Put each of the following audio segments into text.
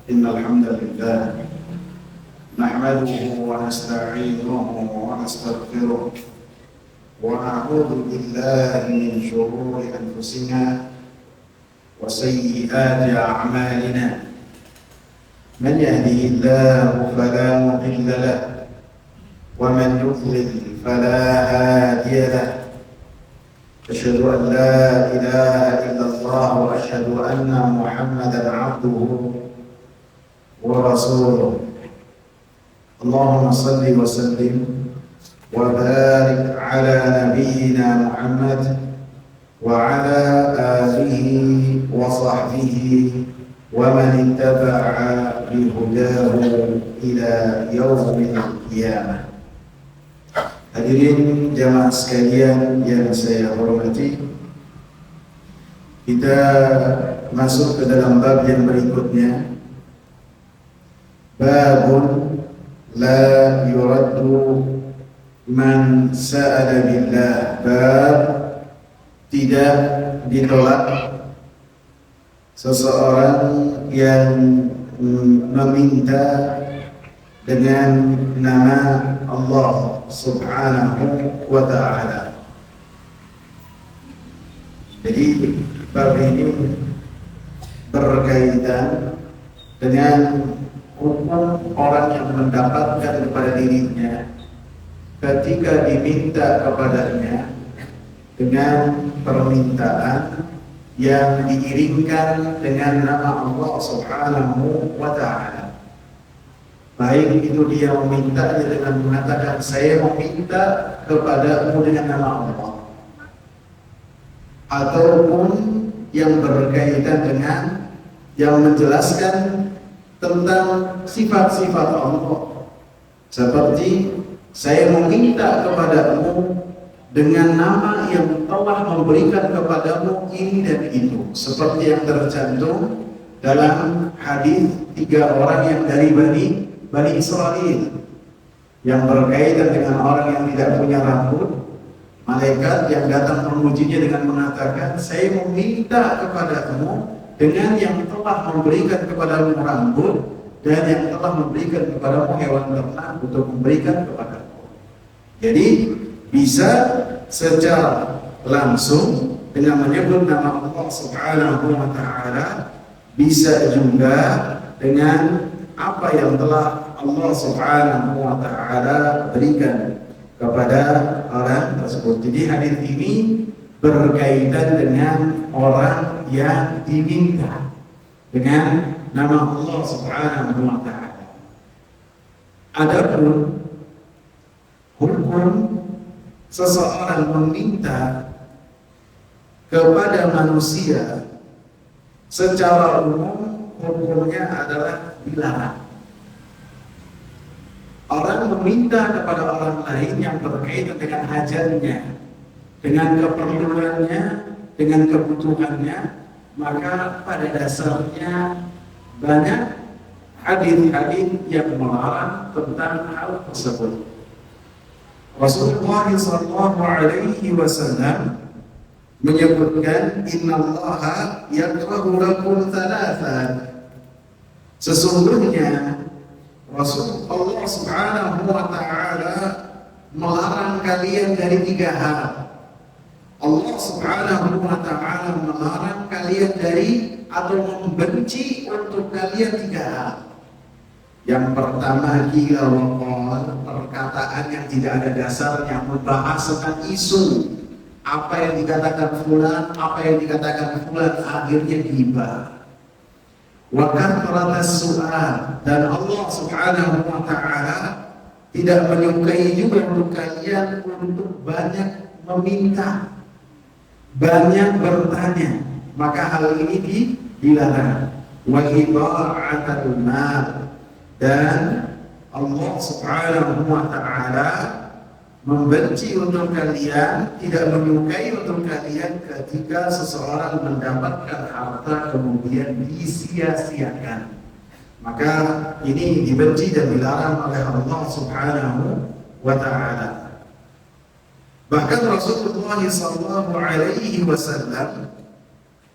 إن الحمد لله نحمده ونستعينه ونستغفره ونعوذ بالله من شرور أنفسنا وسيئات أعمالنا من يهده الله فلا مضل له ومن يضلل فلا هادي له أشهد أن لا إله إلا الله وأشهد أن محمدا عبده ورسوله اللهم صل وسلم وبارك على نبينا محمد وعلى آله وصحبه ومن اتبع بهداه إلى يوم القيامة. Hadirin jamaah sekalian yang saya hormati, kita masuk ke dalam bab yang berikutnya. Babun la yuraddu man sa'ala billah. Bab tidak ditolak seseorang yang meminta dengan nama Allah Subhanahu wa ta'ala. Jadi bab ini berkaitan dengan hukum orang yang mendapatkan kepada dirinya ketika diminta kepadanya dengan permintaan yang diiringkan dengan nama Allah Subhanahu wa ta'ala. Baik itu dia meminta dengan mengatakan saya meminta kepadamu dengan nama Allah, ataupun yang berkaitan dengan yang menjelaskan tentang sifat-sifat Allah, seperti saya meminta kepadamu dengan nama yang telah memberikan kepadamu ini dan itu, seperti yang tercantum dalam hadis 3 orang yang dari Bani Israel yang berkaitan dengan orang yang tidak punya rambut. Malaikat yang datang memujinya dengan mengatakan saya meminta kepadamu dengan yang telah memberikan kepadamu rambut dan yang telah memberikan kepadamu hewan ternak untuk memberikan kepadamu. Jadi bisa secara langsung dengan menyebut nama Allah Subhanahu wa ta'ala, bisa juga dengan apa yang telah Allah Subhanahu wa ta'ala berikan kepada orang tersebut. Jadi hadis ini berkaitan dengan orang yang diminta dengan nama Allah Subhanahu wa ta'ala. Adapun hukum seseorang meminta kepada manusia secara umum, hukumnya adalah dilarang. Orang meminta kepada orang lain yang berkaitan dengan hajatnya, dengan keperluannya, dengan kebutuhannya, maka pada dasarnya banyak hadis-hadis yang melarang tentang hal tersebut. Rasulullah SAW menyebutkan innallaha yakrahu lakum thalathan. Sesungguhnya Rasulullah Subhanahu wa ta'ala melarang kalian dari 3 hal. Allah Subhanahu wa ta'ala melarang kalian dari atau membenci untuk kalian 3 hal. Yang pertama, qila wa qal, perkataan yang tidak ada dasarnya, membahas tentang isu apa yang dikatakan fulan, apa yang dikatakan fulan, akhirnya ghibah. Wa kathratas su'al, dan Allah Subhanahu wa ta'ala tidak menyukai juga untuk kalian untuk banyak meminta, banyak bertanya, maka hal ini dilarang. Wa idha'atul mal, dan Allah Subhanahu wa ta'ala membenci untuk kalian, tidak menyukai untuk kalian ketika seseorang mendapatkan harta kemudian disia-siakan. Maka ini dibenci dan dilarang oleh Allah Subhanahu wa ta'ala. Bahkan Rasulullah SAW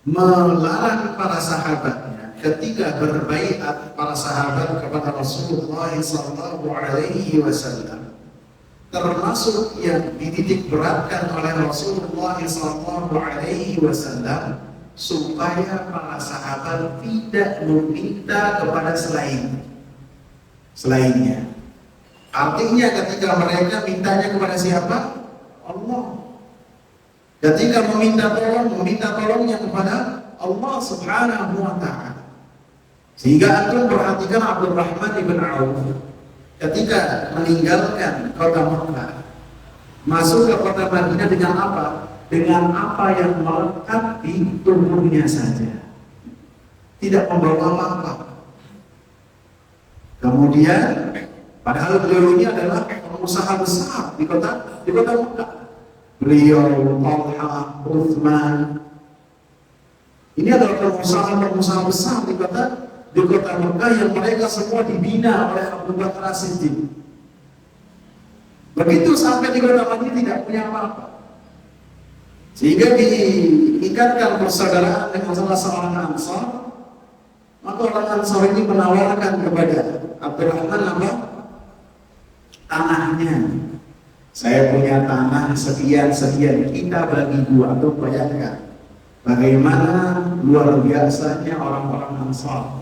melarang para sahabatnya ketika berbaiat para sahabat kepada Rasulullah SAW, termasuk yang dititik beratkan oleh Rasulullah SAW supaya para sahabat tidak meminta kepada selainnya. Artinya ketika mereka mintanya kepada siapa? Allah. Ketika meminta tolongnya kepada Allah Subhanahu wa Ta'ala. Sehingga antum perhatikan Abdurrahman ibn Auf ketika meninggalkan kota Mekah, masuk ke kota Madinah dengan apa? Dengan apa yang melekat di tubuhnya saja, tidak membawa apa-apa. Kemudian, padahal beliau ini adalah pengusaha besar di kota Mekah. Beliau, Talha, Uthman, ini adalah pengusaha besar di kota Mekah yang mereka semua dibina oleh Abu Bakar As-Siddiq. Begitu sampai di kota Madinah tidak punya apa-apa, sehingga diikatkan persaudaraan dengan salah seorang Ansar. Maka orang Ansar ini menawarkan kepada Abdurrahman apa? Tanahnya. Saya punya tanah sekian, kita bagi dua. Atau bayangkan bagaimana luar biasanya orang-orang Ansar.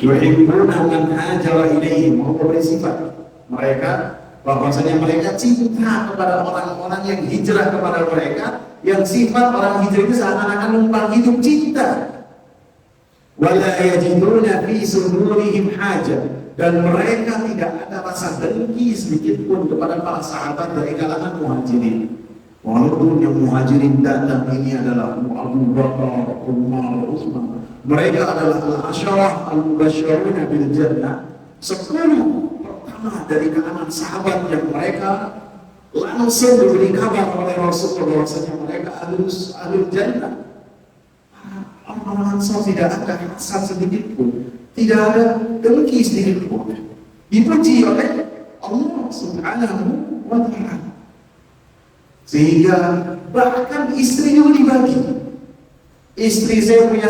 Yuhibbuna man hajara ilaihim. Allah bersifat mereka bahwasanya mereka cinta kepada orang-orang yang hijrah kepada mereka, yang sifat orang hijrah itu seakan-akan numpang hidup cinta. Wala yajiduna fi sudurihim hajah, dan mereka tidak ada rasa dengki sedikit pun kepada para sahabat dari kalangan muhajirin. Walaupun yang muhajirin datang ini adalah Abu Bakar, Umar, Utsman, mereka adalah al-asyarah al-mubasysyiruna bil jannah, 10 pertama dari kalangan sahabat yang mereka langsung diberi kabar oleh Rasulullah bahwasanya mereka ahlul jannah. Orang-orang Ansar tidak ada hasad sedikit pun, tidak ada dengki sedikit pun, dipuji oleh Allah Subhanahu wa Ta'ala. Sehingga bahkan istrinya dibagi. Istri saya punya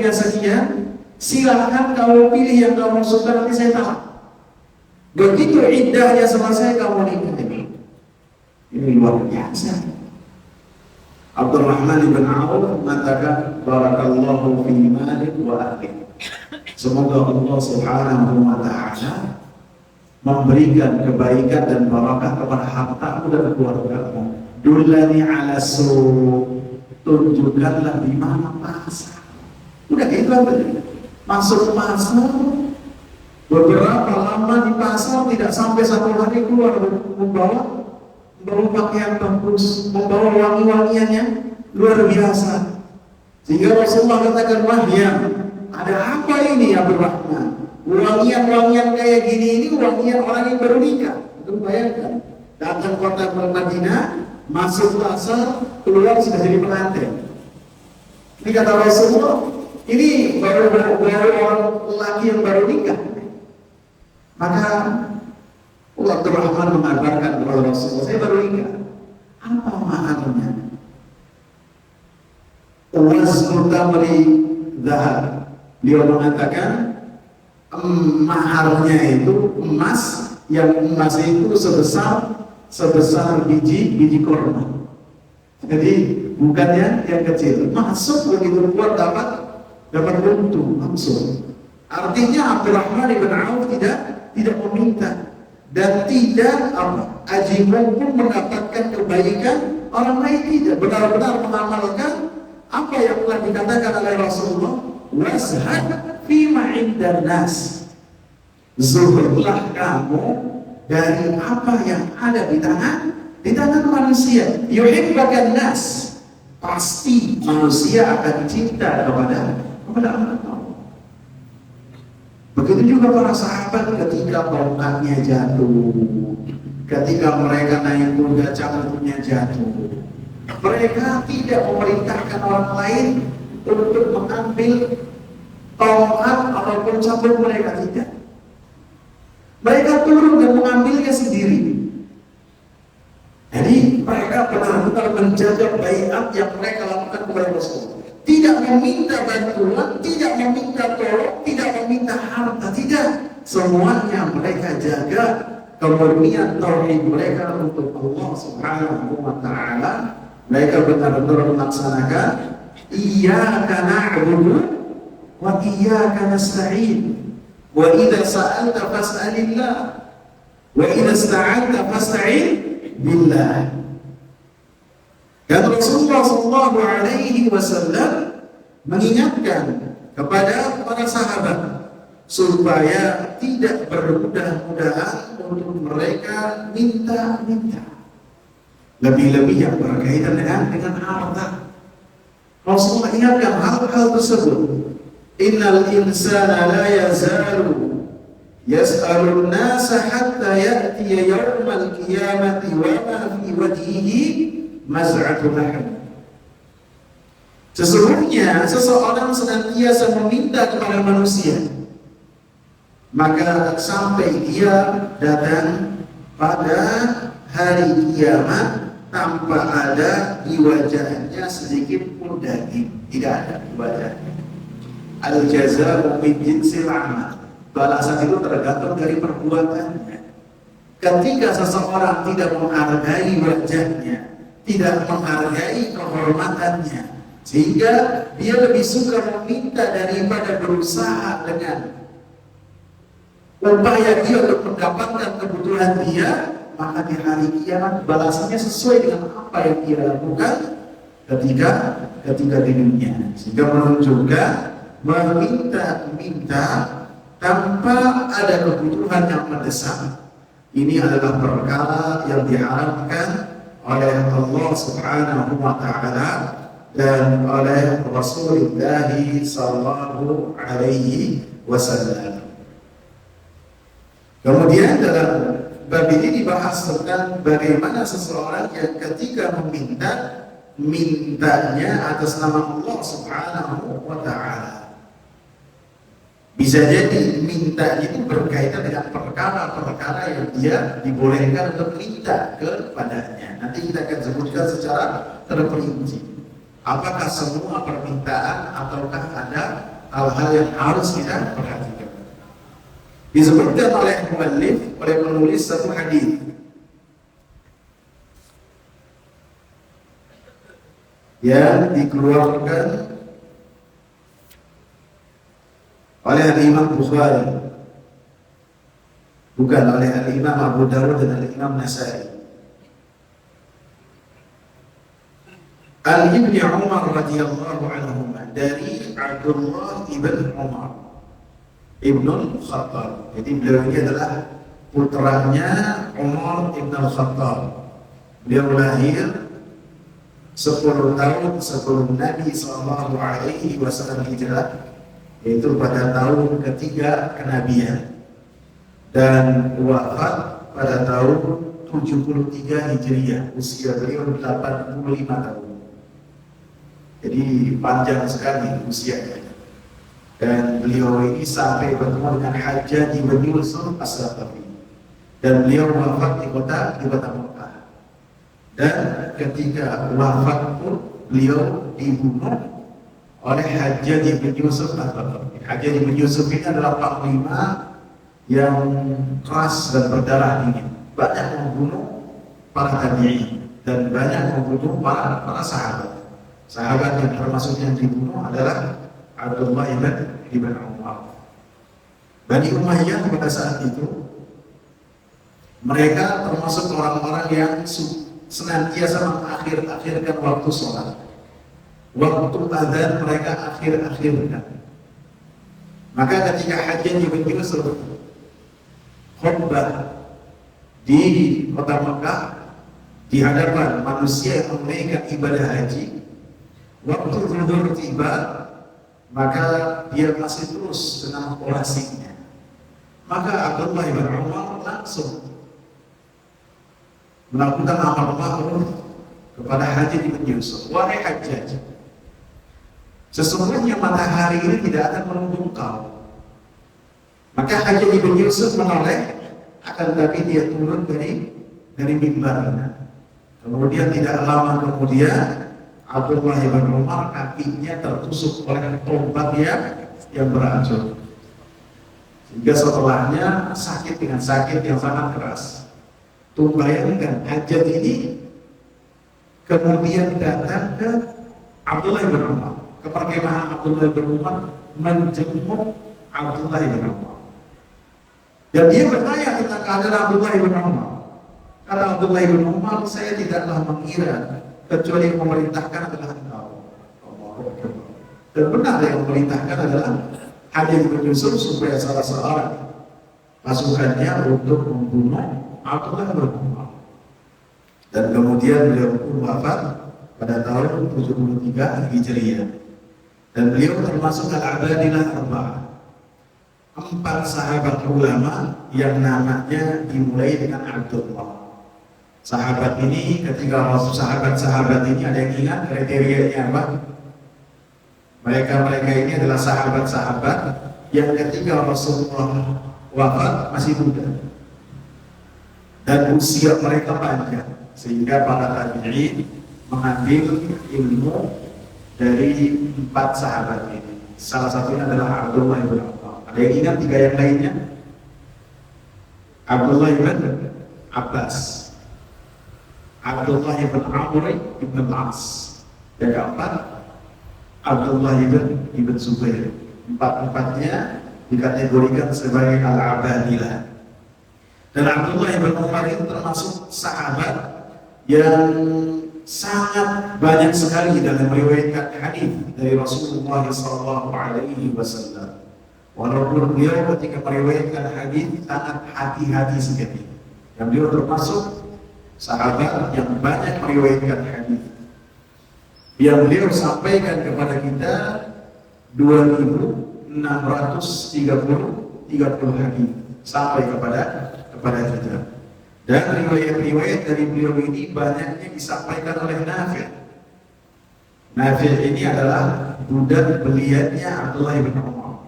sekian, silakan kamu pilih yang kamu suka, nanti saya tahu. Begitu iddahnya selesai kamu nikah. Ini luar biasa. Abdurrahman ibn Auf mengatakan, barakallahu fi malik wa ahli. Semoga Allah Subhanahu wa Ta'ala memberikan kebaikan dan barakah kepada hartamu dan keluargamu. Dullani ala su', tunjukkanlah di mana pasar. Udah itu aja. Masuk pasar, beberapa lama di pasar, tidak sampai 1 hari keluar membawa pakaian bagus, membawa wangi-wangiannya luar biasa. Sehingga Rasulullah katakan, wahya, ada apa ini ya Abdurrahman? Wangian-wangian kayak gini ini wangian orang yang baru nikah. Itu bayangkan, datang kota Madinah, masuk pasar, keluar sudah jadi pengantin. Ini kata Rasulullah, ini baru orang laki yang baru nikah. Maka Abdurrahman mengabarkan kepada Rasulullah, saya baru nikah. Apa maharnya? Waznu tamri dzahab. Beliau mengatakan maharnya itu emas, yang emas itu sebesar biji korma. Jadi bukannya yang kecil. Masuk begitu kuat dapat untung langsung. Artinya Abdurrahman ibn Auf tidak meminta dan tidak ajibu pun mendapatkan kebaikan orang lain, tidak benar-benar mengamalkan apa yang telah dikatakan oleh Rasulullah, washhad fima indan nas. Zuhurlah kamu dari apa yang ada di tangan manusia. Yuhibbakan nas, pasti manusia akan cinta kepada Allah. Begitu juga para sahabat ketika tongkatnya jatuh, ketika mereka naik kuda cangkutnya jatuh, mereka tidak memerintahkan orang lain untuk mengambil tongkat ataupun cambuk mereka, tidak. Mereka turun dan mengambilnya sendiri. Jadi mereka benar-benar menjaga baiat yang mereka lakukan kepada Rasulullah. tidak meminta bantuan, tidak meminta tolong, tidak meminta harta, tidak. Semuanya mereka jaga kemurnian tauhid mereka untuk Allah Subhanahu wa taala. Mereka benar-benar melaksanakan iyyaka na'budu wa iyyaka nasta'in. Wa idza sa'alta fas'alillah wa idza ista'anta fasta'in billah. Dan Rasulullah sallallahu alaihi wasallam mengingatkan kepada para sahabat supaya tidak bermudah-mudahan untuk mereka minta-minta. Lebih-lebih yang berkaitan dengan harta. Rasulullah ingatkan hal-hal tersebut. Innal insana la yazalu yas'alun nasa hatta ya'tiya yawmal qiyamati wa ma fi wajhihi maz'atun lahm. Sesungguhnya seseorang senantiasa meminta kepada manusia, maka sampai dia datang pada hari kiamat tanpa ada di wajahnya sedikit pun daging, tidak ada di wajahnya. Al-jazaa'u min jinsil amal. Balasan itu tergantung dari perbuatannya. Ketika seseorang tidak menghargai wajahnya, tidak menghargai kehormatannya, sehingga dia lebih suka meminta daripada berusaha dengan upaya dia untuk mendapatkan kebutuhan dia, maka di hari kiamat balasannya sesuai dengan apa yang dia lakukan ketika di dunia. Sehingga menunjukkan meminta-minta tanpa ada kebutuhan yang mendesak, ini adalah perkara yang diharamkan oleh Allah Subhanahu wa taala dan oleh Rasulullah sallallahu alaihi wasallam. Kemudian dalam bab ini dibahas tentang bagaimana seseorang yang ketika mintanya atas nama Allah Subhanahu wa taala. Bisa jadi minta itu berkaitan dengan perkara-perkara yang dia dibolehkan untuk minta kepadanya. Nanti kita akan sebutkan secara terperinci. Apakah semua permintaan ataukah ada hal-hal yang harus kita perhatikan. Disebutkan oleh muallif, oleh penulis satu hadis yang dikeluarkan oleh Imam Bukhari, bukan oleh Imam Abu Dawud dan Imam Nasai. An Ibnu Umar radhiyallahu anhu, dari Abdullah ibn Umar Ibnu Khattab. Jadi beliau ini adalah putranya Umar ibn Khattab. Beliau lahir 10 tahun sebelum Nabi sallallahu alaihi wasallam hijrah, yaitu pada tahun ketiga kenabian, dan wafat pada tahun 73 Hijriah. Usia beliau 85 tahun. Jadi panjang sekali usianya. Dan beliau ini sampai bertemu dengan Hajjaj bin Yusuf As-Saqafi. Dan beliau wafat di kota Mekah. Dan ketika wafat pun beliau dibunuh oleh Hajjaj bin Yusuf As-Saqafi. Hajjaj bin Yusuf ini adalah panglima yang keras dan berdarah dingin. Banyak membunuh para tabi'in dan banyak membunuh para sahabat. Sahabat yang termasuk yang dibunuh adalah Abdullah ibn Umar. Bani Umayyah pada saat itu mereka termasuk orang-orang yang senantiasa mengakhir-akhirkan waktu sholat. Waktu azan mereka akhir-akhirkan. Maka ketika Hajjaj bin Yusuf khutbah di kota Mekah di hadapan manusia yang menunaikan ibadah haji, waktu zuhur tiba, maka dia masih terus dengan orasinya. Maka Abdullah bin Umar langsung melakukan amar ma'ruf kepada Hajjaj bin Yusuf. Wahai Hajjaj, sesungguhnya matahari ini tidak akan menunggu engkau. Maka Hajjaj bin Yusuf menoleh, akan tetapi dia turun dari mimbarnya. Kemudian tidak lama kemudian Abdullah bin Umar kakinya tertusuk oleh tombak yang beracun, sehingga setelahnya sakit dengan sakit yang sangat keras. Tuh bayangkan, Hajjaj ini kemudian datang ke Abdullah bin Umar, ke perkemahan Abdullah bin Umar, menjenguk Abdullah bin Umar. Dan dia bertanya tentang keadaan Abdullah bin Umar. Kata Abdullah bin Umar, saya tidaklah mengira kecuali yang memerintahkan adalah engkau. Dan benar yang memerintahkan adalah Hajjaj bin Yusuf supaya salah seorang pasukannya untuk membunuh Abdullah bin Umar. Dan kemudian beliau pun wafat pada tahun 73 Hijriah. Dan beliau termasuk al-abadilah arba'ah, 4 sahabat ulama yang namanya dimulai dengan Abdullah. Sahabat ini ketika masuk sahabat-sahabat ini ada yang ingat kriterianya apa? Mereka ini adalah sahabat-sahabat yang ketika Rasulullah wafat masih muda dan usia mereka panjang, sehingga para tabi'in mengambil ilmu dari 4 sahabat ini. Salah satunya adalah Abdullah bin Umar. Ada yang ingat 3 yang lainnya? Abdullah bin Abbas, Abdullah bin Amr bin Al-As, yang keempat Abdullah bin Zubair. 4-4-nya dikategorikan sebagai al-abadilah. Dan Abdullah bin Umar itu termasuk sahabat yang sangat banyak sekali dalam meriwayatkan hadis dari Rasulullah SAW. Walaupun beliau ketika meriwayatkan hadis sangat hati-hati sekali. Dan beliau termasuk sahabat yang banyak meriwayatkan hadis. Yang beliau sampaikan kepada kita 2.630 hadis sampai kepada kita. Dan riwayat-riwayat dari beliau ini banyaknya disampaikan oleh Nafi'. Nafi' ini adalah budak beliannya Abdullah bin Umar.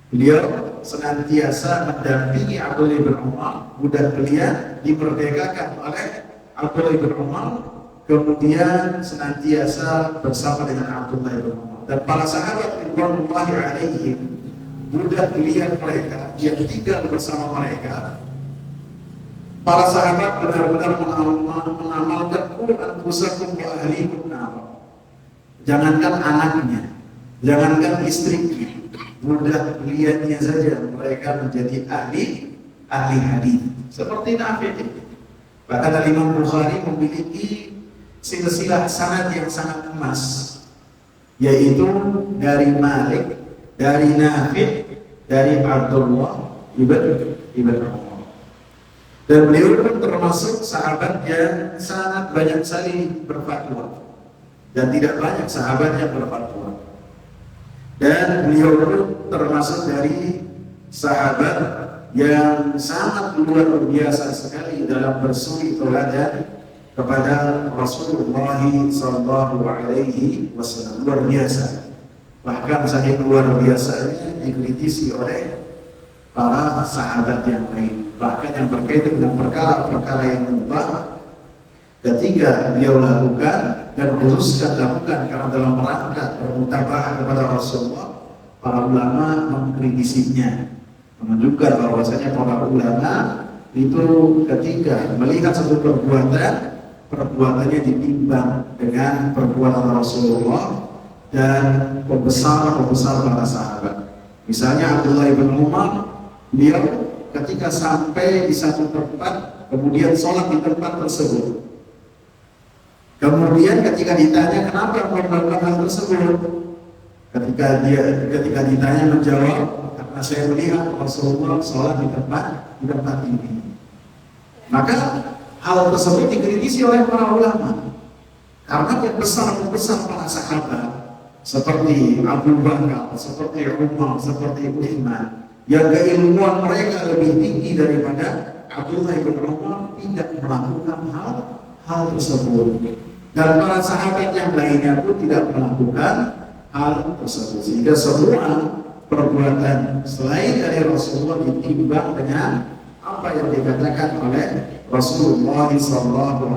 Beliau senantiasa mendampingi Abdullah bin Umar, budak belian dimerdekakan oleh Abdullah bin Umar, kemudian senantiasa bersama dengan Abdullah bin Umar. Dan para sahabat ridwanullahi alaihim, budak belian mereka yang tinggal bersama mereka, para sahabat benar-benar mengamalkan Quran anfusakum wa ahlikum nar. Jangankan anaknya, jangankan istrinya, budak beliannya saja mereka menjadi ahli hadis seperti Nafi'. Bahkan Imam Bukhari memiliki silsilah sanad yang sangat emas, yaitu dari Malik, dari Nafi', dari Abdullah ibn Umar. Dan beliau pun termasuk sahabat yang sangat banyak sekali berfatwa, dan tidak banyak sahabat yang berfatwa. Dan beliau pun termasuk dari sahabat yang sangat luar biasa sekali dalam bersuri teladan kepada Rasulullah SAW. Luar biasa, bahkan saking luar biasanya dikritisi oleh para sahabat yang lain. Bahkan yang berkaitan dengan perkara-perkara yang mubah, ketika beliau lakukan dan khususkan lakukan karena dalam rangka bermutaba'ah kepada Rasulullah, para ulama mengkritisinya, menunjukkan bahwasanya para ulama itu ketika melihat satu perbuatannya ditimbang dengan perbuatan Rasulullah dan pembesar para sahabat. Misalnya Abdullah bin Umar, beliau ketika sampai di satu tempat, kemudian sholat di tempat tersebut. Kemudian ketika ditanya kenapa melakukan hal tersebut, ketika ditanya menjawab, karena saya melihat Rasulullah sholat di tempat ini. Maka hal tersebut dikritisi oleh para ulama, karena pembesar para sahabat seperti Abu Bakar, seperti Umar, seperti Uthman, yang keilmuan mereka lebih tinggi daripada Abdullah bin Umar, tidak melakukan hal tersebut. Dan para sahabat yang lainnya pun tidak melakukan hal tersebut. Sehingga semua perbuatan selain dari Rasulullah ditimbang dengan apa yang dikatakan oleh Rasulullah SAW.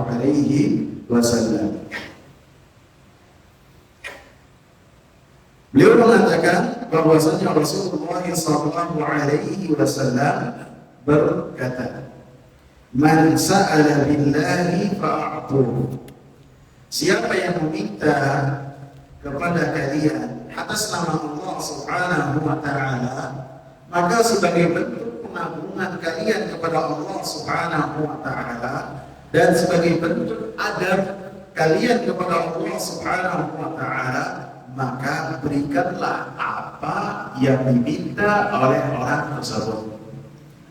Beliau mengatakan bahwasanya Rasulullah sallallahu alaihi wasallam berkata, "Man sa'ala billahi fa'atuhu." Siapa yang meminta kepada kalian atas nama Allah Subhanahu wa taala, maka sebagai bentuk pengagungan kalian kepada Allah Subhanahu wa taala dan sebagai bentuk adab kalian kepada Allah Subhanahu wa taala, maka berikanlah apa yang diminta oleh orang tersebut.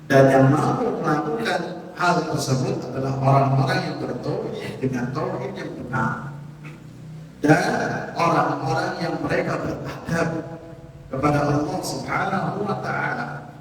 Dan yang mampu melakukan hal tersebut adalah orang-orang yang bertauhid dengan tauhid yang benar, dan orang-orang yang mereka beradab kepada Allah Subhanahu wa taala.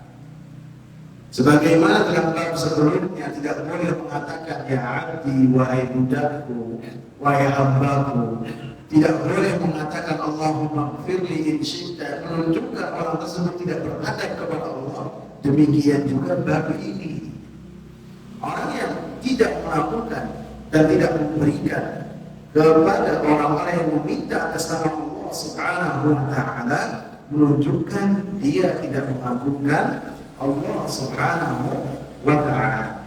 Sebagaimana dalam bab sebelumnya tidak boleh mengatakan ya abdi, wahai budakku, wahai hambaku. Tidak boleh mengatakan Allahumma gfirli in syi'ta, menunjukkan orang tersebut tidak beradab kepada Allah. Demikian juga bab ini, orang yang tidak melakukan dan tidak memberikan kepada orang-orang yang meminta atas nama Allah Subhanahu wa taala, menunjukkan dia tidak mengagungkan Allah Subhanahu wa taala.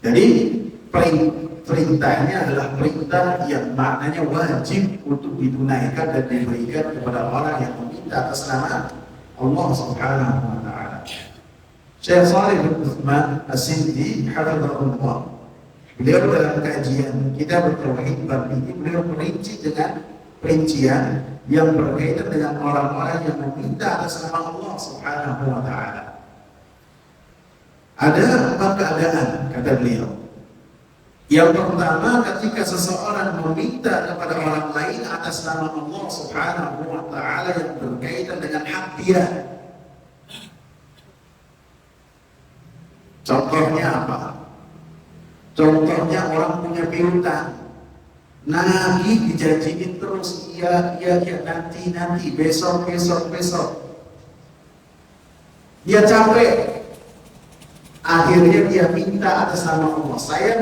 Jadi perintahnya adalah perintah yang maknanya wajib untuk ditunaikan dan diberikan kepada orang yang meminta atas nama Allah Subhanahu wa taala. Syekh Shalih bin Utsman As-Sindi hafizahullah, beliau dalam kajian kita bertauhid bab ini, beliau merinci dengan perincian yang berkaitan dengan orang-orang yang meminta atas nama Allah Subhanahu wa taala. Ada 4 keadaan kata beliau. Yang pertama, ketika seseorang meminta kepada orang lain atas nama Allah Subhanahu wa taala yang berkaitan dengan hak dia. Contohnya apa? Contohnya orang punya piutang, nagih dijanjiin terus, iya nanti besok. Dia capek, akhirnya dia minta atas nama Allah. Saya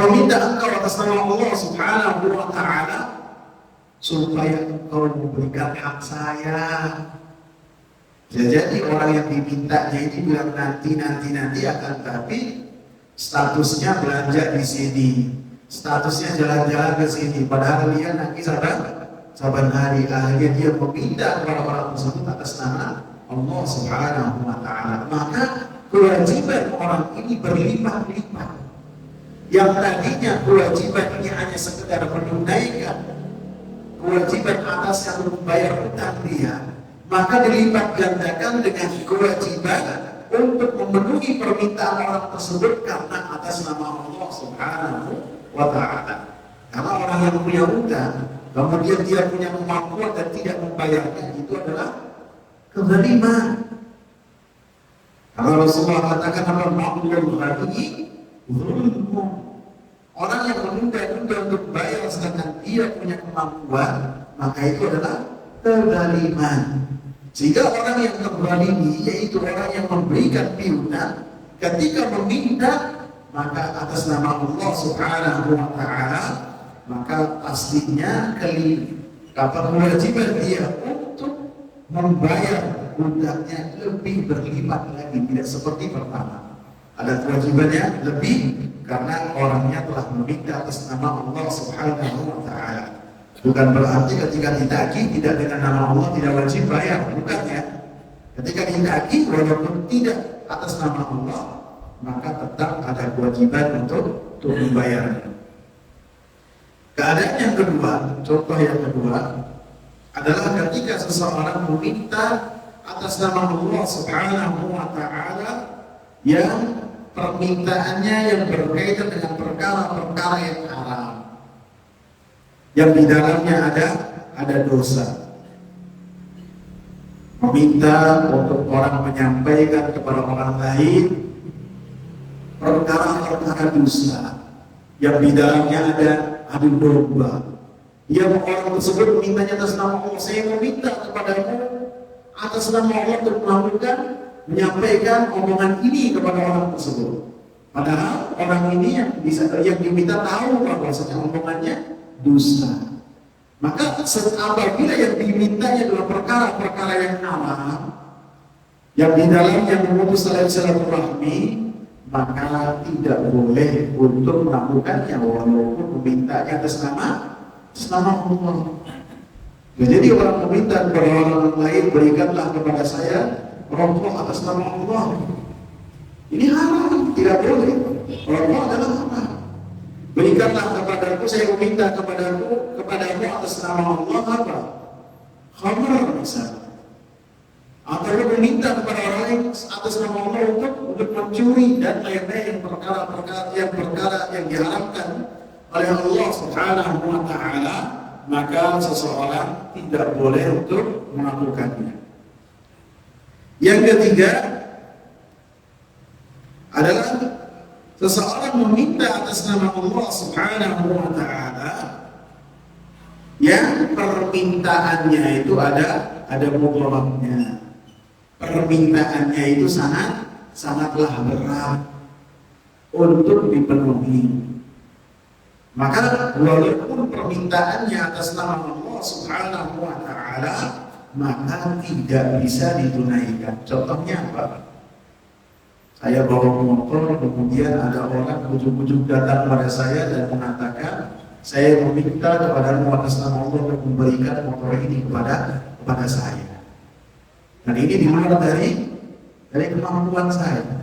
meminta engkau atas nama Allah Subhanahu wa taala supaya engkau memberikan hak saya. Jadi orang yang dimintanya ini bilang nanti akan, tapi statusnya belanja di sini, statusnya jalan-jalan ke sini, padahal dia nanti saban hari. Akhirnya dia meminta kepada orang tersebut atas nama Allah Subhanahu wa taala. Maka kewajiban orang ini berlimpah-limpah. Yang tadinya kewajiban ini hanya sekedar menunaikan kewajiban atas yang membayar hutang dia, maka dilipat gandakan dengan kewajiban untuk memenuhi permintaan orang tersebut karena atas nama Allah Subhanahu wa taala. Karena orang yang punya hutang kemudian dia punya kemampuan dan tidak membayarnya, itu adalah kezaliman. Kalau Rasulullah katakan apa, ma'lul ghani zulmun. Orang yang menunda-nunda untuk bayar sedangkan dia punya kemampuan, maka itu adalah kezaliman. Sehingga orang yang terzalimi, yaitu orang yang memberikan piutang, ketika meminta maka atas nama Allah Subhanahu wa taala, maka pastinya kewajiban dia untuk membayar hutangnya lebih berlipat lagi, tidak seperti pertama. Ada kewajibannya lebih karena orangnya telah meminta atas nama Allah Subhanahu wa taala. Bukan berarti ketika ditagih tidak dengan nama Allah tidak wajib bayar, bukan ya. Ketika ditagih walaupun tidak atas nama Allah, maka tetap ada kewajiban untuk membayarnya. Keadaan yang kedua, contoh yang kedua adalah ketika seseorang meminta atas nama Allah Subhanahu wa taala yang permintaannya yang berkaitan dengan perkara-perkara yang haram, yang di dalamnya ada dosa. Meminta untuk orang menyampaikan kepada orang lain perkara-perkara dosa yang di dalamnya ada adu domba. Yang orang tersebut memintanya atas nama Allah, saya meminta kepadamu atas nama Allah untuk melakukan menyampaikan omongan ini kepada orang tersebut. Padahal orang ini yang diminta tahu bahwasanya omongannya dusta. Maka apabila yang dimintanya adalah perkara-perkara yang aman, yang di dalamnya memutus tali silaturahmi, maka tidak boleh untuk melakukannya walaupun memintanya atas nama Allah. Ya, jadi orang meminta kepada orang lain, berikanlah kepada saya rokok atas nama Allah. Ini haram, tidak boleh. Rokok adalah haram. Berikanlah kepadaku, saya meminta kepadamu atas nama Allah apa? Khamar misalnya. Atau meminta kepada orang lain atas nama Allah untuk mencuri dan lain-lain perkara yang diharamkan oleh Allah Subhanahu wa taala, maka seseorang tidak boleh untuk melakukannya. Yang ketiga adalah seseorang meminta atas nama Allah Subhanahu wa taala yang permintaannya itu ada mudharabnya. Permintaannya itu sangatlah berat untuk dipenuhi. Maka walaupun permintaannya atas nama Allah Subhanahu wa taala, maka tidak bisa ditunaikan. Contohnya apa? Saya bawa motor, kemudian ada orang ujug-ujug datang pada saya dan mengatakan, saya meminta kepadamu atas nama Allah untuk memberikan motor ini kepada saya. Dan ini di luar dari kemampuan saya.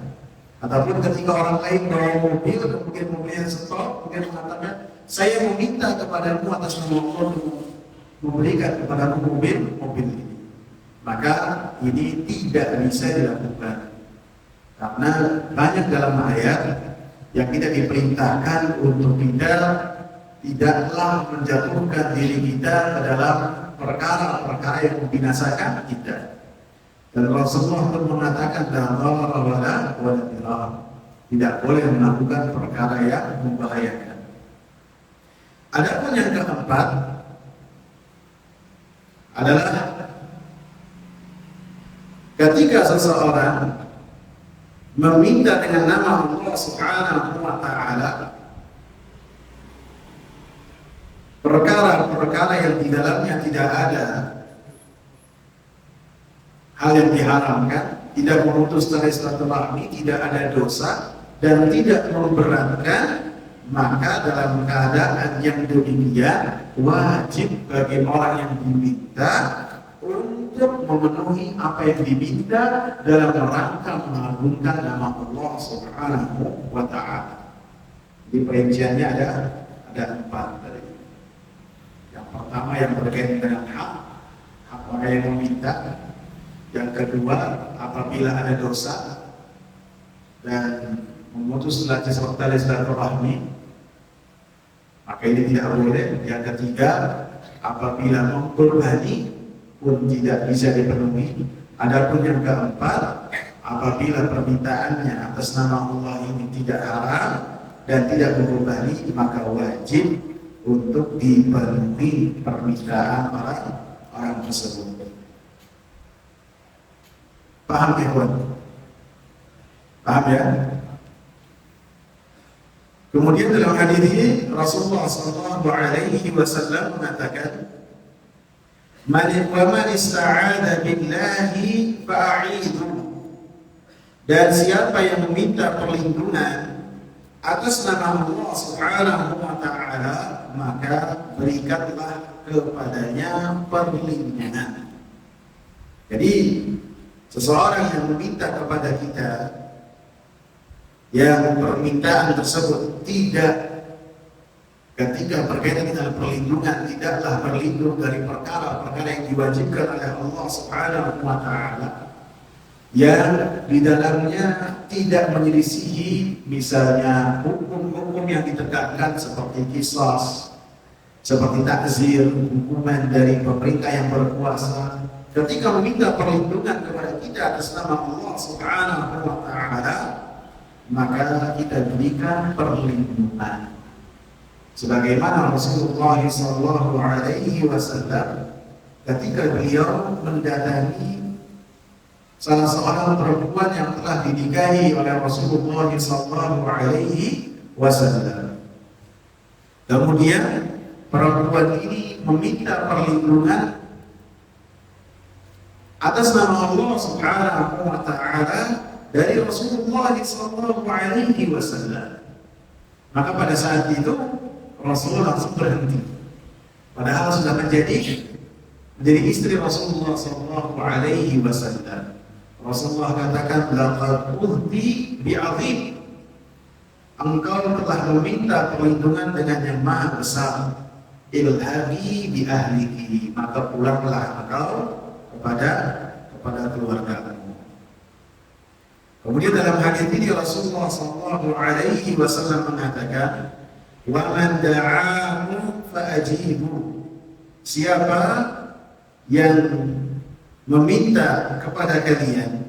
Ataupun ketika orang lain bawa mobil, kemudian mobilnya stop, kemudian mengatakan, saya meminta kepadamu atas nama Allah untuk memberikan kepadamu mobil ini. Maka ini tidak bisa dilakukan. Karena banyak dalam ayat yang kita diperintahkan untuk tidaklah menjatuhkan diri kita ke dalam perkara-perkara yang membinasakan kita. Dan Rasulullah pun mengatakan tidak boleh melakukan perkara yang membahayakan. Adapun yang keempat adalah ketika seseorang meminta dengan nama Allah Subhanahu wa taala perkara-perkara yang di dalamnya tidak ada hal yang diharamkan, tidak memutus tali silaturahmi, tidak ada dosa dan tidak memberatkan, maka dalam keadaan yang demikian wajib bagi orang yang diminta untuk memenuhi apa yang diminta dalam rangka mengagungkan nama Allah Subhanahu wa taala. Di perinciannya ada 4 tadi. Yang pertama yang berkaitan dengan hak orang yang meminta. Yang kedua, apabila ada dosa dan memutus tali silaturahmi, maka ini tidak boleh. Yang ketiga, apabila mengkurbani pun tidak bisa dipenuhi. Adapun yang keempat, apabila permintaannya atas nama Allah ini tidak haram dan tidak mengkurbani, maka wajib untuk dipenuhi permintaan orang tersebut. Paham ya, kawan? Paham ya? Kemudian dalam hadis ini Rasulullah SAW mengatakan, "Man ista'adha billahi fa'idhu." Dan siapa yang meminta perlindungan atas nama Allah Subhanahu wa taala, maka berikanlah kepadanya perlindungan. Jadi seseorang yang meminta kepada kita yang permintaan tersebut tidak, ketika berkaitan dengan perlindungan, tidaklah berlindung dari perkara-perkara yang diwajibkan oleh Allah Subhanahu wa taala yang di dalamnya tidak menyelisihi misalnya hukum-hukum yang ditegakkan seperti qisas, seperti takzir, hukuman dari pemerintah yang berkuasa. Ketika meminta perlindungan kepada kita atas nama Allah Subhanahu wa taala, maka kita berikan perlindungan. Sebagaimana Rasulullah SAW ketika beliau mendatangi salah seorang perempuan yang telah dinikahi oleh Rasulullah sallallahu alaihi wasallam. Kemudian perempuan ini meminta perlindungan atas nama Allah Subhanahu wa taala dari Rasulullah sallallahu alaihi wasallam. Maka pada saat itu Rasulullah langsung berhenti. Padahal sudah menjadi istri Rasulullah sallallahu alaihi wasallam. Rasulullah katakan, laqad udhi bi'azim. Engkau telah meminta perlindungan dengan yang maha besar. Ilhabi bi ahliki, maka pulanglah engkau kepada keluargamu. Kemudian dalam hadis ini Rasulullah sallallahu alaihi wasallam mengatakan, wa man da'ahu fa'ajibu. Siapa yang meminta kepada kalian,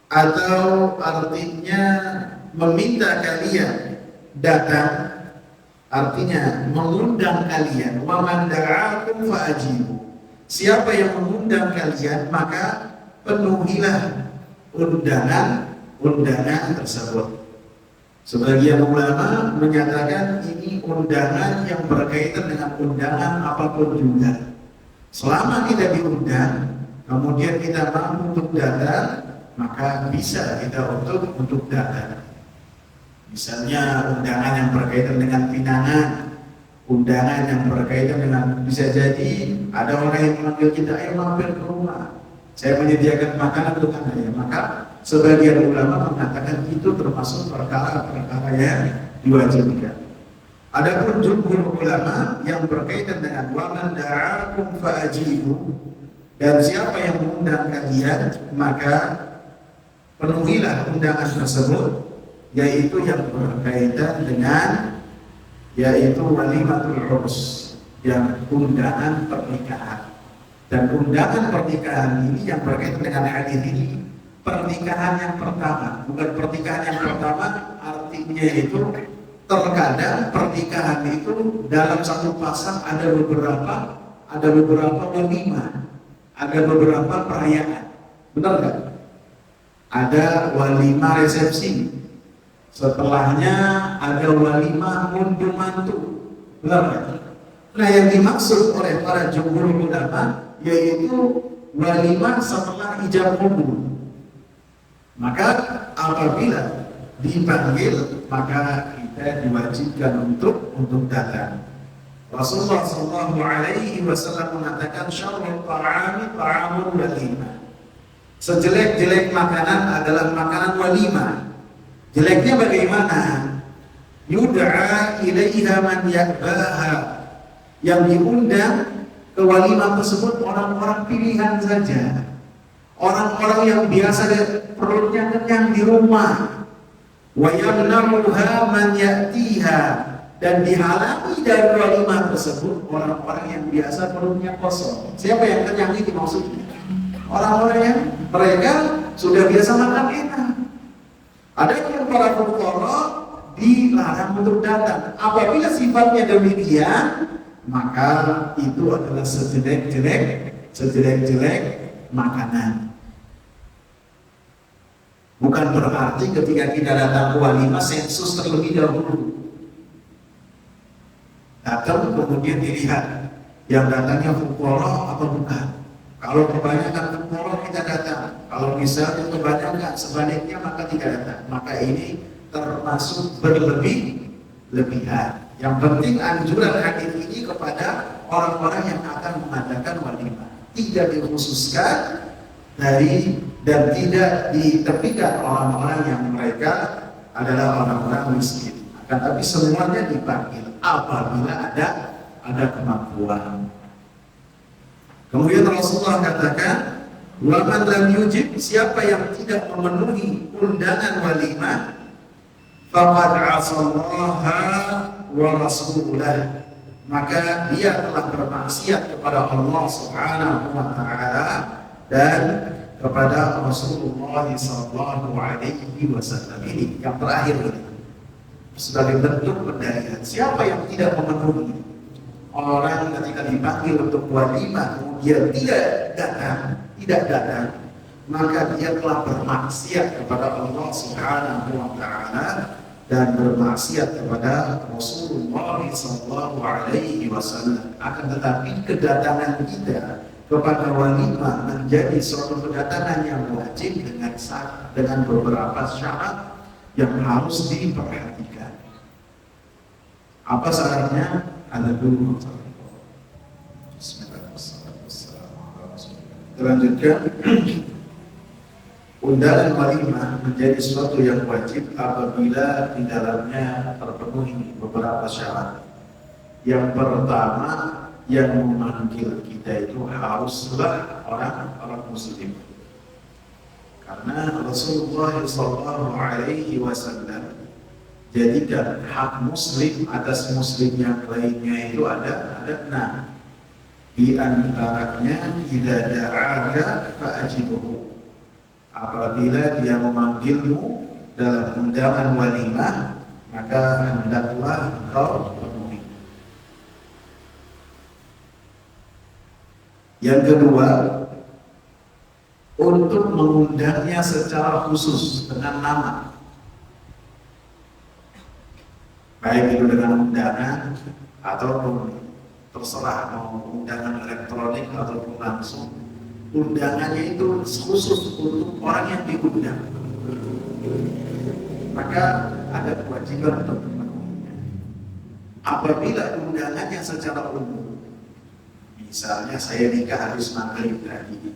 atau artinya meminta kalian datang, artinya mengundang kalian. Wa man da'akum fa'ajibu. Siapa yang mengundang kalian, maka penuhilah undangan tersebut. Sebagian ulama menyatakan ini undangan yang berkaitan dengan undangan apapun juga. Selama kita diundang, kemudian kita mampu untuk datang, maka bisa kita untuk datang. Misalnya undangan yang berkaitan dengan pinangan, undangan yang berkaitan dengan, bisa jadi ada orang yang memanggil kita, ayo mampir ke rumah, saya menyediakan makanan untuk Anda ya. Maka sebagian ulama mengatakan itu termasuk perkara-perkara yang diwajibkan. Adapun jumhur ulama yang berkaitan dengan wa man da'akum fa'ajibu, dan siapa yang mengundang kalian, maka penuhilah undangan tersebut, yaitu yang berkaitan dengan yaitu walimatul urs, yang undangan pernikahan. Dan undangan pernikahan ini yang berkaitan dengan hadis ini, pernikahan yang pertama. Bukan pernikahan yang pertama, artinya itu terkadang pernikahan itu dalam satu pasang ada beberapa walimah, ada beberapa perayaan. Benar nggak? Ada walimah resepsi, setelahnya ada walimah ngunduh mantu. Benar nggak? Nah, yang dimaksud oleh para jumhur ulama yaitu walimah setelah ijab kabul. Maka apabila dipanggil, maka kita diwajibkan untuk datang. Rasulullah sallallahu alaihi wasallam mengatakan, syarrul ta'ami ta'amul walimah. Sejelek-jelek makanan adalah makanan walimah. Jeleknya bagaimana? Yud'a ilaiha man ya'baha. Yang diundang ke walimah tersebut orang-orang pilihan saja, orang-orang yang biasa perutnya kenyang di rumah. Wa yamna'uha man ya'tiha, dan dihalangi dari walimah tersebut orang-orang yang biasa perutnya kosong. Siapa yang kenyang itu maksudnya? Orang-orang yang mereka sudah biasa makan enak. Ada yang para fuqara dilarang untuk datang. Apabila sifatnya demikian, maka itu adalah sejelek-jelek makanan. Bukan berarti ketika kita datang ke walimah sensus terlebih dahulu. Datang kemudian dilihat yang datangnya fuqara atau bukan. Kalau kebanyakan fuqara kita datang, kalau misalnya kebanyakan sebaliknya maka tidak datang. Maka ini termasuk berlebihan. Yang penting anjuran hadis ini kepada orang-orang yang akan mengadakan walimah, tidak dikhususkan dari dan tidak ditepikan orang-orang yang mereka adalah orang-orang miskin. Akan tapi semuanya dipanggil apabila ada kemampuan. Kemudian Rasulullah katakan, wa man lam yujib, siapa yang tidak memenuhi undangan walimah, faqad 'asallaha wa rasulah, maka dia telah bermaksiat kepada Allah Subhanahu wa taala dan kepada Rasulullah sallallahu alaihi wasallam. Ini yang terakhir ini sebagai bentuk pendalilan. Siapa yang tidak memenuhi, orang ketika dipanggil untuk walimah kemudian tidak datang, maka dia telah bermaksiat kepada Allah Subhanahu wa taala dan bermaksiat kepada Rasulullah sallallahu alaihi wasallam. Akan tetapi kedatangan kita kepada walimah menjadi suatu kedatangan yang wajib dengan beberapa syarat yang harus diperhatikan. Apa syaratnya? Ada dulu. Bismillahirrahmanirrahim. Lanjutkan. Undangan walimah menjadi sesuatu yang wajib apabila di dalamnya terpenuhi beberapa syarat. Yang pertama, yang memanggil kita itu haruslah orang muslim. Karena Rasulullah SAW jadikan hak muslim atas muslim yang lainnya itu ada 6. Di antaranya idza da'aka fa'ajibhu. Apabila dia memanggilmu dalam undangan walimah, maka hendaklah engkau penuhi. Yang kedua, untuk mengundangnya secara khusus dengan nama, baik itu dengan undangan ataupun terserah mau undangan elektronik ataupun langsung. Undangannya itu khusus untuk orang yang diundang, maka ada kewajiban untuk memenuhinya. Apabila undangannya secara umum, misalnya saya nikah habis maghrib tadi,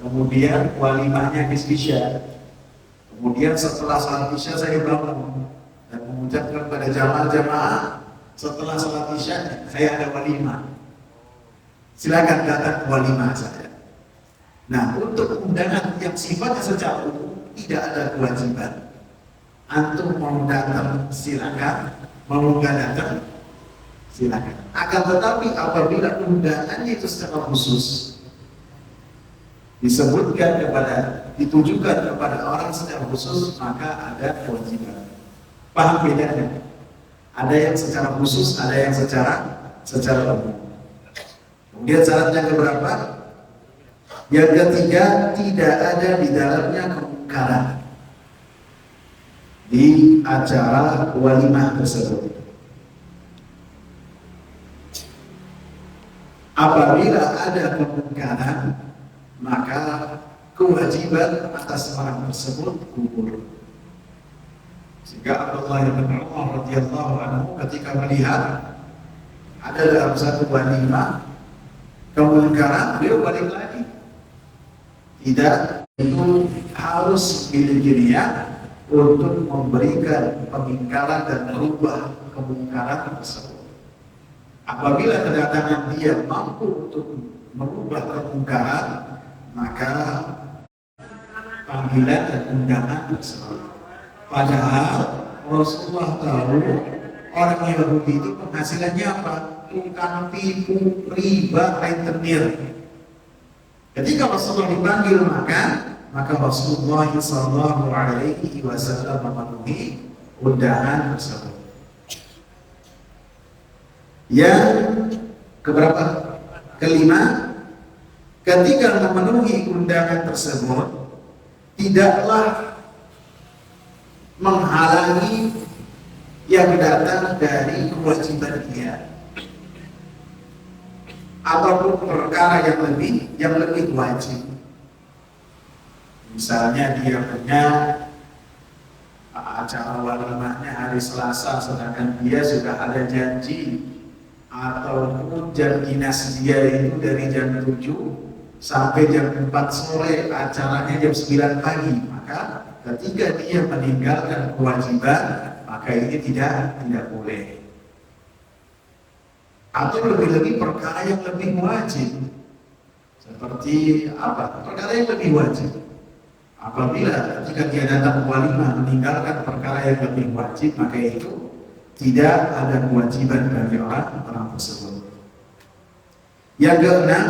kemudian walimahnya habis isya, kemudian setelah salat isya saya bangun dan mengucapkan pada jamaah, setelah salat isya saya ada walimah, silakan datang ke walimah saya. Nah, untuk undangan yang sifatnya secara umum tidak ada kewajiban. Antum mau datang silakan, mau nggak datang silakan. Akan tetapi apabila undangannya itu secara khusus ditujukan kepada orang secara khusus, maka ada kewajiban. Paham bedanya? Ada yang secara khusus, ada yang secara umum. Kemudian syaratnya keberapa? Yang ketiga, tidak ada di dalamnya kemungkaran di acara walimah tersebut. Apabila ada kemungkaran, maka kewajiban atas orang tersebut gugur. Sehingga Abdullah bin Umar radhiyallahu anhu ketika melihat ada dalam satu walimah kemungkaran, beliau balik lagi. Tidak, itu harus miliki niat untuk memberikan pengingkaran dan merubah kemungkaran tersebut. Apabila kedatangan dia mampu untuk merubah kemungkaran, maka panggilan dan undangan tersebut. Padahal Rasulullah tahu orang Yahudi itu penghasilannya apa? Tukang tipu, riba, rentenir. Ketika Rasulullah dipanggil makan, maka Rasulullah SAW memenuhi undangan tersebut. Yang keberapa? Kelima, ketika memenuhi undangan tersebut, tidaklah menghalangi yang datang dari kewajiban dia ataupun perkara yang lebih wajib. Misalnya dia punya acara walimahnya hari Selasa, sedangkan dia sudah ada janji, ataupun jam dinas dia itu dari jam 7 sampai jam 4 sore, acaranya jam 9 pagi, maka ketika dia meninggalkan kewajiban, maka ini tidak boleh. Atau lebih-lebih perkara yang lebih wajib, seperti apa? Perkara yang lebih wajib. Apabila ketika dia datang walimah meninggalkan perkara yang lebih wajib, maka itu tidak ada kewajiban bagi orang tersebut. Yang keenam,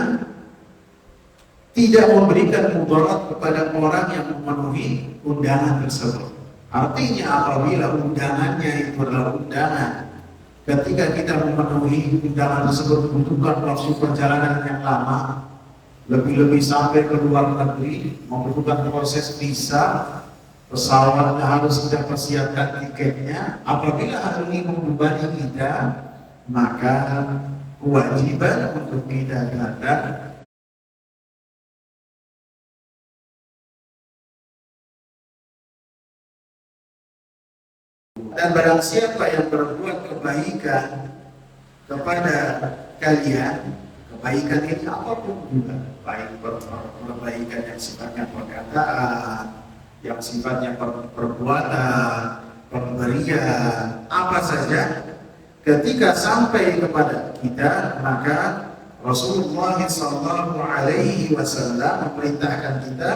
tidak memberikan mudarat kepada orang yang memenuhi undangan tersebut. Artinya apabila undangannya itu adalah undangan ketika kita memenuhi undangan tersebut membutuhkan waktu perjalanan yang lama, lebih-lebih sampai ke luar negeri, membutuhkan proses visa, pesawatnya harus kita persiapkan tiketnya. Apabila hal ini membebani kita, maka kewajiban untuk kita datang dan barang siapa yang berbuat kebaikan kepada kalian, kebaikan ini apapun juga, baik perbaikan yang sifatnya perkataan, yang sifatnya perbuatan, pemberian, apa saja, ketika sampai kepada kita, maka Rasulullah SAW memerintahkan kita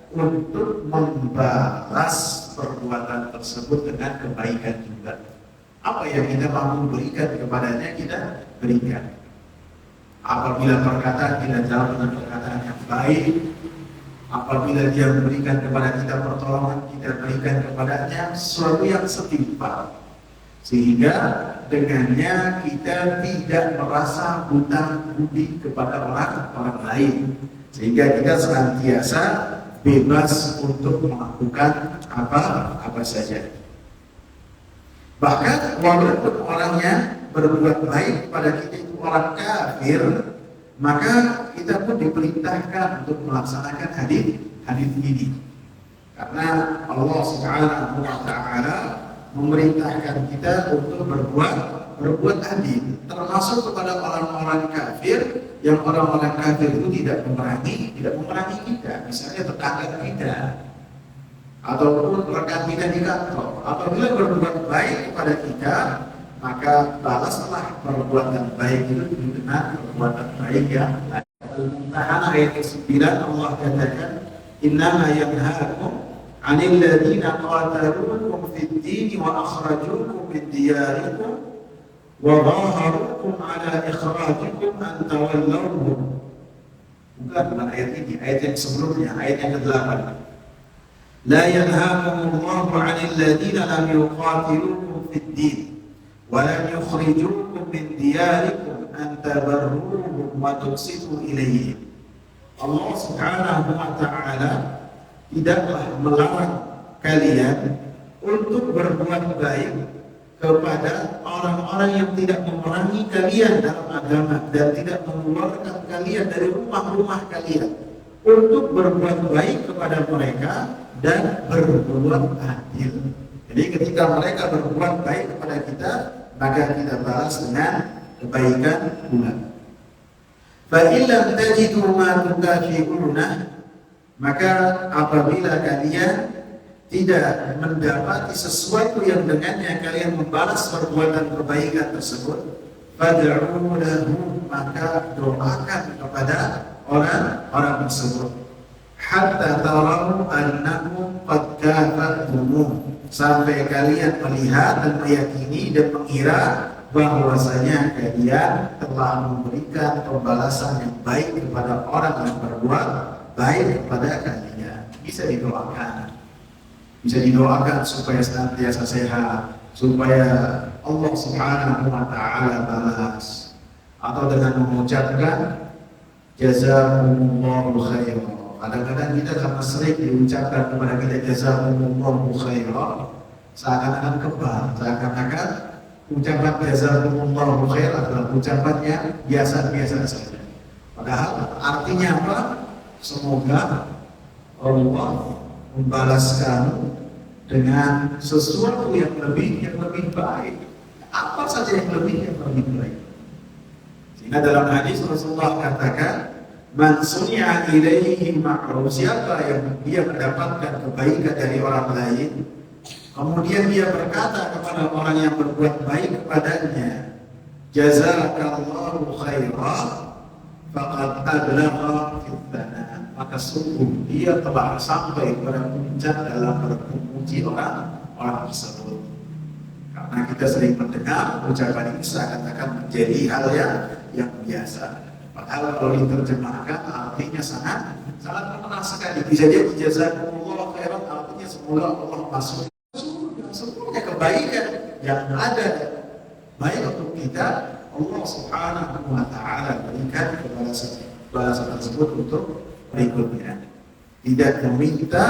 untuk membalas perbuatan tersebut dengan kebaikan juga. Apa yang kita mampu berikan kepadanya, kita berikan. Apabila perkataan kita jawab dengan perkataan yang baik, apabila dia memberikan kepada kita pertolongan, kita berikan kepadanya sesuatu yang setimpal, sehingga dengannya kita tidak merasa hutang budi kepada orang lain, sehingga kita senantiasa bebas untuk melakukan apa saja. Bahkan walaupun orangnya berbuat baik pada kita itu orang kafir, maka kita pun diperintahkan untuk melaksanakan hadis ini. Karena Allah Subhanahu wa taala memerintahkan kita untuk berbuat adil, termasuk kepada orang-orang kafir, yang orang-orang kafir itu tidak memerangi kita, misalnya tetangga kita ataupun rekan kita di kantor. Apabila berbuat baik kepada kita, maka balaslah perbuatan baik itu dengan perbuatan baik yang lain. Al-Mumtahanah ayat 9 Allah katakan, innama yanhaakum 'anil ladzina qataluukum fid din wa akhrajuukum min diyarikum wa dhaharukum 'ala ikhrajikum an tawallawhum. Bukan ayat ini, ayat yang sebelumnya, ayat yang ke-8. La yanhaakumullahu 'anil ladzina lam yuqatilukum fid din wa lam yukhrijukum min diyarikum an tabarruhum wa tuqsitu ilaihim. Allah Subhanahu wa taala tidaklah melarang kalian untuk berbuat baik kepada orang-orang yang tidak memerangi kalian dalam agama dan tidak mengeluarkan kalian dari rumah-rumah kalian, untuk berbuat baik kepada mereka dan berbuat adil. Jadi ketika mereka berbuat baik kepada kita, maka kita balas dengan kebaikan pula. Fa illam tajidu ma tukafi'una, maka apabila kalian tidak mendapati sesuatu yang dengannya kalian membalas perbuatan kebaikan tersebut, fad'u lahu, maka doakan kepada orang tersebut, hatta tarau annakum qad kafartum, sampai kalian melihat dan meyakini dan mengira bahwasanya kalian telah memberikan pembalasan yang baik kepada orang yang berbuat baik kepada kalian. Bisa didoakan supaya senantiasa sehat, supaya Allah Subhanahu wa taala balas, atau dengan mengucapkan jazakumullahu khairan. Kadang-kadang kita karena sering diucapkan kepada kita jazakumullahu khairan, seakan-akan kebal, seakan-akan ucapan jazakumullahu khairan adalah ucapannya biasa-biasa saja. Padahal artinya apa? Semoga Allah membalas kamu dengan sesuatu yang lebih baik. Apa saja yang lebih baik. Sehingga dalam hadis Rasulullah katakan, man suni'a ilaihi ma'ruf, siapa yang dia mendapatkan kebaikan dari orang lain, kemudian dia berkata kepada orang yang berbuat baik kepadanya, jazakallahu khairan, faqad ablagha fit thana, maka sungguh dia telah sampai pada puncak dalam memuji orang tersebut. Karena kita sering mendengar ucapan ini seakan-akan menjadi hal yang biasa. Padahal kalau diterjemahkan artinya sangat mengenal sekali. Bisa jadi jazakumullah khairan artinya semoga Allah masuk semuanya kebaikan yang ada baik untuk kita, Allah Subhanahu wa Ta'ala berikan balasan tersebut untuk berikutnya. Tidak meminta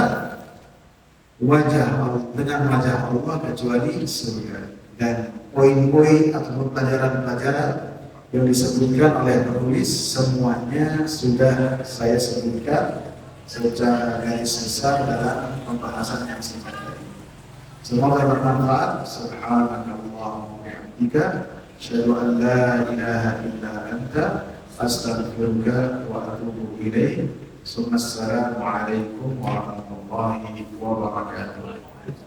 dengan wajah Allah kecuali surga. Dan poin-poin atau pelajaran-pelajaran yang disebutkan oleh penulis semuanya sudah saya sebutkan secara garis besar dalam pembahasan yang singkat tadi. Semoga bermanfaat. Subhanallah wa bihamdika, asyhadu an la ilaha illa anta, astaghfiruka wa atubu ilaik. Assalamualaikum warahmatullahi wabarakatuh.